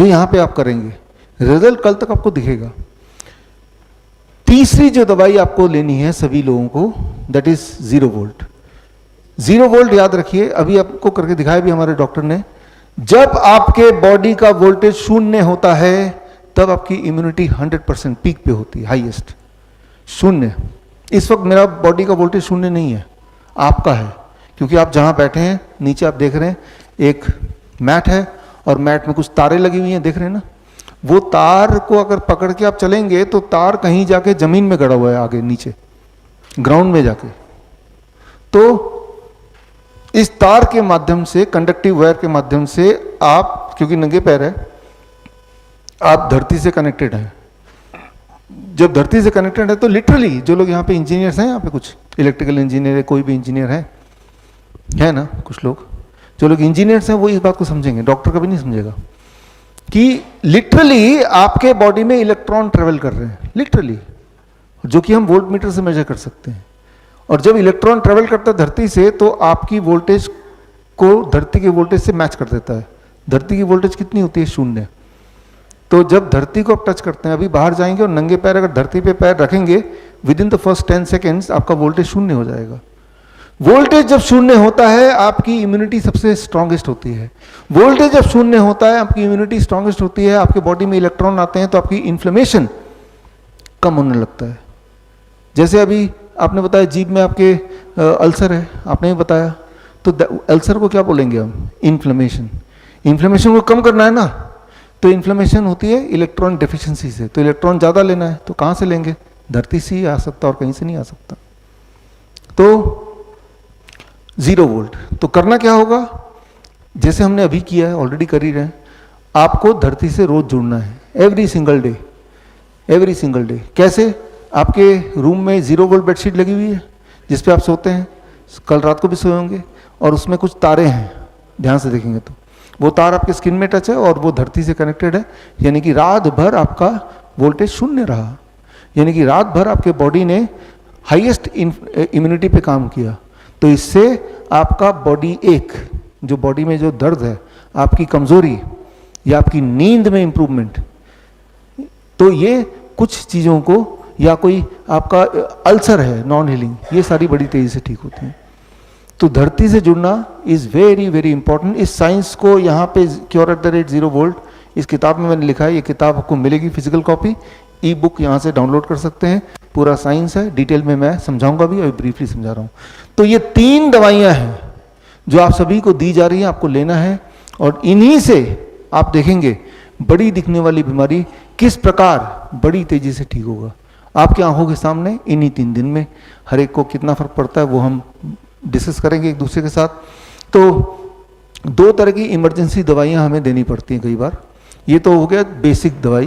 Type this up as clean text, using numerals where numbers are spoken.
जो यहाँ पे आप करेंगे, रिजल्ट कल तक आपको दिखेगा। तीसरी जो दवाई आपको लेनी है सभी लोगों को, दैट इज 0 वोल्ट। 0 वोल्ट याद रखिए, अभी आपको करके दिखाया भी हमारे डॉक्टर ने। जब आपके बॉडी का वोल्टेज 0 होता है तब आपकी इम्यूनिटी 100% पीक पे होती है, हाईएस्ट। 0 इस वक्त मेरा बॉडी का वोल्टेज 0 नहीं है, आपका है, क्योंकि आप जहां बैठे हैं नीचे आप देख रहे हैं एक मैट है और मैट में कुछ तारें लगी हुई हैं, देख रहे हैं ना। वो तार को अगर पकड़ के आप चलेंगे तो तार कहीं जाके जमीन में गड़ा हुआ है, आगे नीचे ग्राउंड में जाके। तो इस तार के माध्यम से, कंडक्टिव वायर के माध्यम से आप, क्योंकि नंगे पैर है, आप धरती से कनेक्टेड हैं। जब धरती से कनेक्टेड है तो लिटरली, जो लोग यहाँ पे इंजीनियर्स हैं, यहाँ पे कुछ इलेक्ट्रिकल इंजीनियर है, कोई भी इंजीनियर है ना, कुछ लोग जो लोग इंजीनियर्स हैं वो इस बात को समझेंगे, डॉक्टर कभी नहीं समझेगा, कि लिटरली आपके बॉडी में इलेक्ट्रॉन ट्रेवल कर रहे हैं, लिटरली, जो कि हम वोल्ट मीटर से मेजर कर सकते हैं। और जब इलेक्ट्रॉन ट्रेवल करता है धरती से तो आपकी वोल्टेज को धरती के वोल्टेज से मैच कर देता है। धरती की वोल्टेज कितनी होती है? 0। तो जब धरती को आप टच करते हैं, अभी बाहर जाएंगे और नंगे पैर अगर धरती पे पैर रखेंगे, with in the first 10 seconds आपका वोल्टेज 0 हो जाएगा। वोल्टेज जब 0 होता है आपकी इम्यूनिटी सबसे स्ट्रांगेस्ट होती है। वोल्टेज जब 0 होता है आपकी इम्यूनिटी स्ट्रांगेस्ट होती है, आपके बॉडी में इलेक्ट्रॉन आते हैं तो आपकी इन्फ्लेमेशन कम होने लगता है। जैसे अभी आपने बताया जीभ में आपके अल्सर है, आपने भी बताया, तो अल्सर को क्या बोलेंगे हम? इन्फ्लेमेशन। इन्फ्लेमेशन को कम करना है ना, तो इन्फ्लेमेशन होती है इलेक्ट्रॉन डेफिशिएंसी से। तो इलेक्ट्रॉन ज़्यादा लेना है तो कहाँ से लेंगे? धरती से ही आ सकता और कहीं से नहीं आ सकता। तो 0 वोल्ट तो करना क्या होगा? जैसे हमने अभी किया है, ऑलरेडी कर ही रहे हैं, आपको धरती से रोज जुड़ना है, every single day, every single day. कैसे? आपके रूम में 0 वोल्ट बेडशीट लगी हुई है जिस पे आप सोते हैं, कल रात को भी सोए होंगे, और उसमें कुछ तारे हैं, ध्यान से देखेंगे तो वो तार आपके स्किन में टच है और वो धरती से कनेक्टेड है, यानी कि रात भर आपका वोल्टेज 0 रहा, यानी कि रात भर आपके बॉडी ने हाईएस्ट इम्यूनिटी पे काम किया। तो इससे आपका बॉडी एक, जो बॉडी में जो दर्द है, आपकी कमजोरी या आपकी नींद में इंप्रूवमेंट, तो ये कुछ चीज़ों को, या कोई आपका अल्सर है नॉन हीलिंग, ये सारी बड़ी तेजी से ठीक होती हैं। तो धरती से जुड़ना इज़ वेरी वेरी इंपॉर्टेंट। इस साइंस को यहाँ पे Cure@0 वोल्ट इस किताब में मैंने लिखा है, ये किताब आपको मिलेगी फिजिकल कॉपी, ई बुक यहाँ से डाउनलोड कर सकते हैं, पूरा साइंस है, डिटेल में मैं समझाऊंगा भी, अभी ब्रीफली समझा रहा हूँ। तो ये 3 दवाइयाँ हैं जो आप सभी को दी जा रही हैं, आपको लेना है, और इन्हीं से आप देखेंगे बड़ी दिखने वाली बीमारी किस प्रकार बड़ी तेजी से ठीक होगा आपकी आंखों के सामने इन्हीं 3 दिन में। हर एक को कितना फर्क पड़ता है वो हम डिस्कस करेंगे एक दूसरे के साथ। तो 2 तरह की इमरजेंसी दवाइयाँ हमें देनी पड़ती हैं कई बार। ये तो हो गया बेसिक दवाई,